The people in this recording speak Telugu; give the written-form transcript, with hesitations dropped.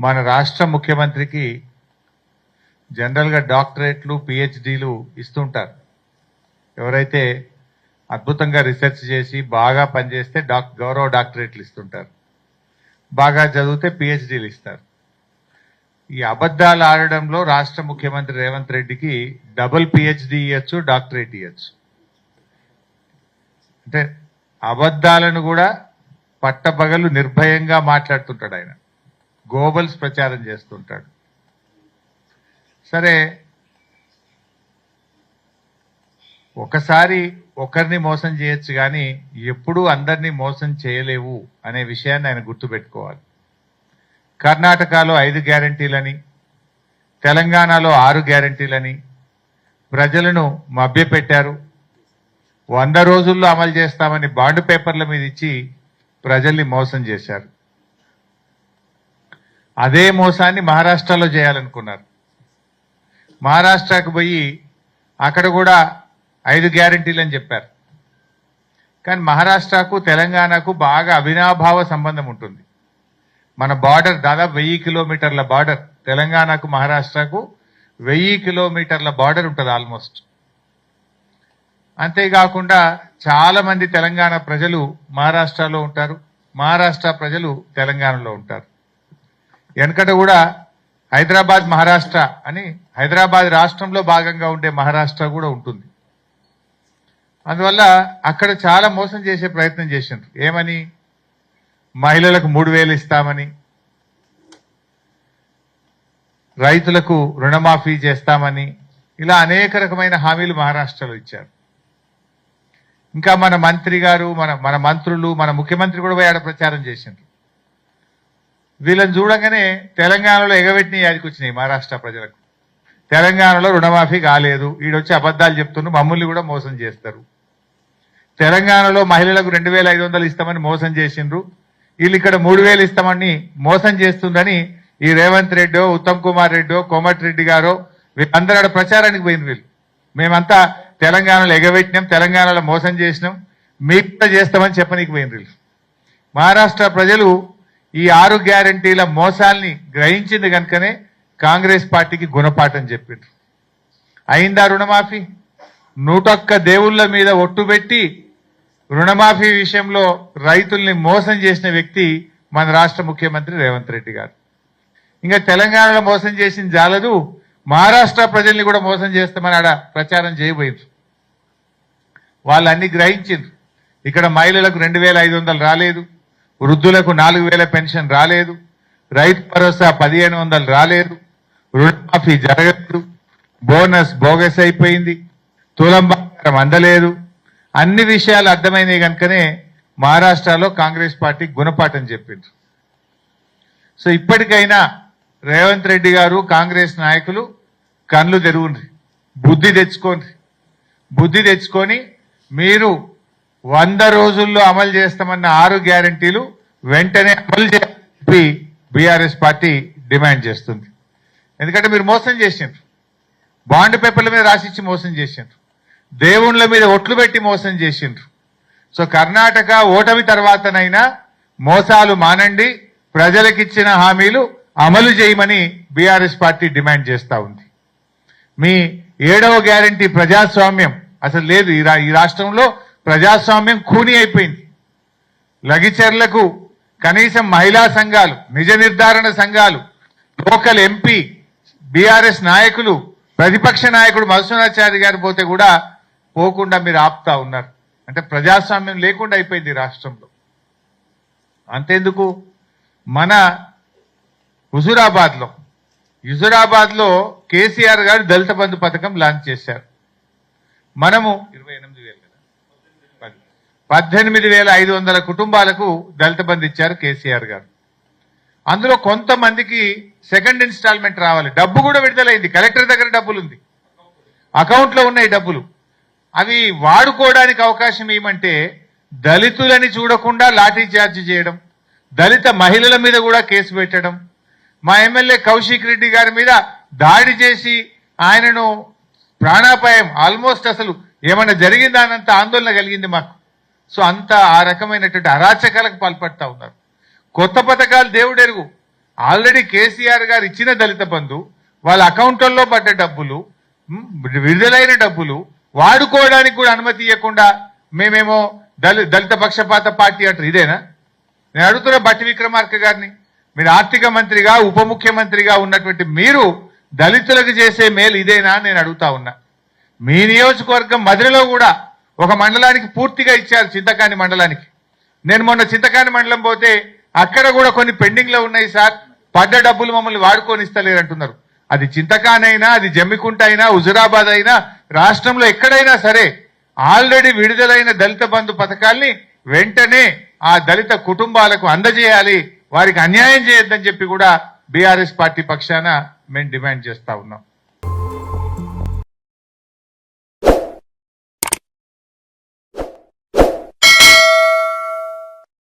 మన రాష్ట్ర ముఖ్యమంత్రికి జనరల్గా డాక్టరేట్లు పిహెచ్డీలు ఇస్తుంటారు. ఎవరైతే అద్భుతంగా రీసెర్చ్ చేసి బాగా పనిచేస్తే గౌరవ డాక్టరేట్లు ఇస్తుంటారు, బాగా చదివితే పిహెచ్డీలు ఇస్తారు. ఈ అబద్ధాలు ఆడడంలో రాష్ట్ర ముఖ్యమంత్రి రేవంత్ రెడ్డికి డబుల్ పిహెచ్డీ ఇవ్వచ్చు, డాక్టరేట్ ఇవ్వచ్చు. అంటే అబద్ధాలను కూడా పట్టపగలు నిర్భయంగా మాట్లాడుతుంటాడు ఆయన, గోబల్స్ ప్రచారం చేస్తుంటాడు. సరే, ఒకసారి ఒకరిని మోసం చేయొచ్చు కానీ ఎప్పుడూ అందరినీ మోసం చేయలేవు అనే విషయాన్ని ఆయన గుర్తుపెట్టుకోవాలి. కర్ణాటకలో 5 గ్యారంటీలని, తెలంగాణలో 6 గ్యారంటీలని ప్రజలను మభ్యపెట్టారు. 100 రోజుల్లో అమలు చేస్తామని బాండ్ పేపర్ల మీద ఇచ్చి ప్రజల్ని మోసం చేశారు. అదే మోసాన్ని మహారాష్ట్రలో చేయాలనుకున్నారు. మహారాష్ట్రకు పోయి అక్కడ కూడా 5 గ్యారంటీలు అని చెప్పారు. కానీ మహారాష్ట్రకు తెలంగాణకు బాగా అవినాభావ సంబంధం ఉంటుంది. మన బార్డర్ దాదాపు 1000 కిలోమీటర్ల బార్డర్, తెలంగాణకు మహారాష్ట్రకు 1000 కిలోమీటర్ల బార్డర్ ఉంటుంది ఆల్మోస్ట్. అంతేకాకుండా చాలా మంది తెలంగాణ ప్రజలు మహారాష్ట్రలో ఉంటారు, మహారాష్ట్ర ప్రజలు తెలంగాణలో ఉంటారు. వెనకట కూడా హైదరాబాద్ మహారాష్ట్ర అని, హైదరాబాద్ రాష్ట్రంలో భాగంగా ఉండే మహారాష్ట్ర కూడా ఉంటుంది. అందువల్ల అక్కడ చాలా మోసం చేసే ప్రయత్నం చేసిండ్రు. ఏమని? మహిళలకు 3000 ఇస్తామని, రైతులకు రుణమాఫీ చేస్తామని, ఇలా అనేక రకమైన హామీలు మహారాష్ట్రలో ఇచ్చారు. ఇంకా మన మంత్రి గారు, మన మంత్రులు, మన ముఖ్యమంత్రి కూడా పోయి ఆడ ప్రచారం చేసిండ్రు. వీళ్ళని చూడగానే తెలంగాణలో ఎగబెట్టిన యాదికి వచ్చినాయి మహారాష్ట్ర ప్రజలకు. తెలంగాణలో రుణమాఫీ కాలేదు, ఈడొచ్చి అబద్ధాలు చెప్తున్నారు, మమ్మల్ని కూడా మోసం చేస్తారు. తెలంగాణలో మహిళలకు 2500 ఇస్తామని మోసం చేసిండ్రు, వీళ్ళు ఇక్కడ 3000 ఇస్తామని మోసం చేస్తుందని ఈ రేవంత్ రెడ్డో, ఉత్తమ్ కుమార్ రెడ్డో, కోమటిరెడ్డి గారో వీళ్ళందరూ ఆడ ప్రచారానికి పోయింది. వీళ్ళు మేమంతా తెలంగాణలో ఎగబెట్టినాం, తెలంగాణలో మోసం చేసినాం, మీకు కూడా చేస్తామని చెప్పనీకి పోయింది వీళ్ళు. మహారాష్ట్ర ప్రజలు ఈ 6 గ్యారంటీల మోసాల్ని గ్రహించింది కనుకనే కాంగ్రెస్ పార్టీకి గుణపాఠం చెప్పిండ్రు. అయిందా రుణమాఫీ? 101 దేవుళ్ళ మీద ఒట్టు పెట్టి రుణమాఫీ విషయంలో రైతుల్ని మోసం చేసిన వ్యక్తి మన రాష్ట్ర ముఖ్యమంత్రి రేవంత్ రెడ్డి గారు. ఇంకా తెలంగాణలో మోసం చేసింది జాలదు, మహారాష్ట్ర ప్రజల్ని కూడా మోసం చేస్తామని ఆడ ప్రచారం చేయబోయింది. వాళ్ళు అన్ని గ్రహించిండ్రు. ఇక్కడ మహిళలకు 2500 రాలేదు, వృద్ధులకు 4000 పెన్షన్ రాలేదు, రైతు భరోసా 1500 రాలేదు, రుణమాఫీ జరగలేదు, బోనస్ బోగస్ అయిపోయింది, తులం బంగారం అందలేదు. అన్ని విషయాలు అర్థమైనాయి కనుకనే మహారాష్ట్రలో కాంగ్రెస్ పార్టీ గుణపాఠం చెప్పింది. సో ఇప్పటికైనా రేవంత్ రెడ్డి గారు, కాంగ్రెస్ నాయకులు కళ్ళు తెరుగుండ్రి, బుద్ధి తెచ్చుకొని మీరు 100 రోజుల్లో అమలు చేస్తామన్న 6 గ్యారంటీలు వెంటనే అమలు చేయాలని బీఆర్ఎస్ పార్టీ డిమాండ్ చేస్తుంది. ఎందుకంటే మీరు మోసం చేసిండ్రు, బాండ్ పేపర్ల మీద రాసిచ్చి మోసం చేసిండ్రు, దేవుళ్ళ మీద ఒట్లు పెట్టి మోసం చేసిండ్రు. సో కర్ణాటక ఓటమి తర్వాతనైనా మోసాలు మానండి, ప్రజలకిచ్చిన హామీలు అమలు చేయమని బీఆర్ఎస్ పార్టీ డిమాండ్ చేస్తా ఉంది. మీ 7వ గ్యారంటీ ప్రజాస్వామ్యం అసలు లేదు. ఈ రాష్ట్రంలో ప్రజాస్వామ్యం ఖూనీ అయిపోయింది. లగిచర్లకు కనీసం మహిళా సంఘాలు, నిజ నిర్ధారణ సంఘాలు, లోకల్ ఎంపీ, బీఆర్ఎస్ నాయకులు, ప్రతిపక్ష నాయకుడు మధుసూదనాచారి గారు పోతే కూడా పోకుండా మీరు ఆపుతా ఉన్నారు. అంటే ప్రజాస్వామ్యం లేకుండా అయిపోయింది రాష్ట్రంలో. అంతేందుకు, మన హుజురాబాద్లో కేసీఆర్ గారు దళిత బంధు పథకం లాంచ్ చేశారు. మనము 18,500 కుటుంబాలకు దళిత బంధు ఇచ్చారు కేసీఆర్ గారు. అందులో కొంతమందికి సెకండ్ ఇన్స్టాల్మెంట్ రావాలి, డబ్బు కూడా విడుదలైంది, కలెక్టర్ దగ్గర డబ్బులుంది, అకౌంట్లో ఉన్నాయి డబ్బులు. అవి వాడుకోవడానికి అవకాశం ఏమంటే దళితులని చూడకుండా లాఠీ చార్జ్ చేయడం, దళిత మహిళల మీద కూడా కేసు పెట్టడం, మా ఎమ్మెల్యే కౌశిక్ రెడ్డి గారి మీద దాడి చేసి ఆయనను ప్రాణాపాయం, ఆల్మోస్ట్ అసలు ఏమన్నా జరిగిందా అన్నంత ఆందోళన కలిగింది మాకు. సో అంత ఆ రకమైనటువంటి అరాచకాలకు పాల్పడతా ఉన్నారు. కొత్త పథకాలు దేవుడెరుగు, ఆల్రెడీ కేసీఆర్ గారు ఇచ్చిన దళిత బంధు వాళ్ళ అకౌంట్లలో పడ్డ డబ్బులు విడుదలైన డబ్బులు వాడుకోవడానికి కూడా అనుమతి ఇవ్వకుండా మేమేమో దళిత పక్షపాత పార్టీ అంటారు. ఇదేనా? నేను అడుగుతున్నా బట్టి విక్రమార్క గారిని, మీరు ఆర్థిక మంత్రిగా ఉప ముఖ్యమంత్రిగా ఉన్నటువంటి మీరు దళితులకు చేసే మేలు ఇదేనా నేను అడుగుతా ఉన్నా. మీ నియోజకవర్గం మధురలో కూడా ఒక మండలానికి పూర్తిగా ఇచ్చారు, చింతకాని మండలానికి. నేను మొన్న చింతకాని మండలం పోతే అక్కడ కూడా కొన్ని పెండింగ్ లో ఉన్నాయి సార్, పడ్డ డబ్బులు మమ్మల్ని వాడుకొని ఇస్తలేరు అంటున్నారు. అది చింతకాని అయినా, అది జమ్మికుంట అయినా, హుజురాబాద్ అయినా, రాష్ట్రంలో ఎక్కడైనా సరే ఆల్రెడీ విడుదలైన దళిత బంధు పథకాల్ని వెంటనే ఆ దళిత కుటుంబాలకు అందజేయాలి, వారికి అన్యాయం చేయొద్దని చెప్పి కూడా బీఆర్ఎస్ పార్టీ పక్షాన మేము డిమాండ్ చేస్తా ఉన్నాం.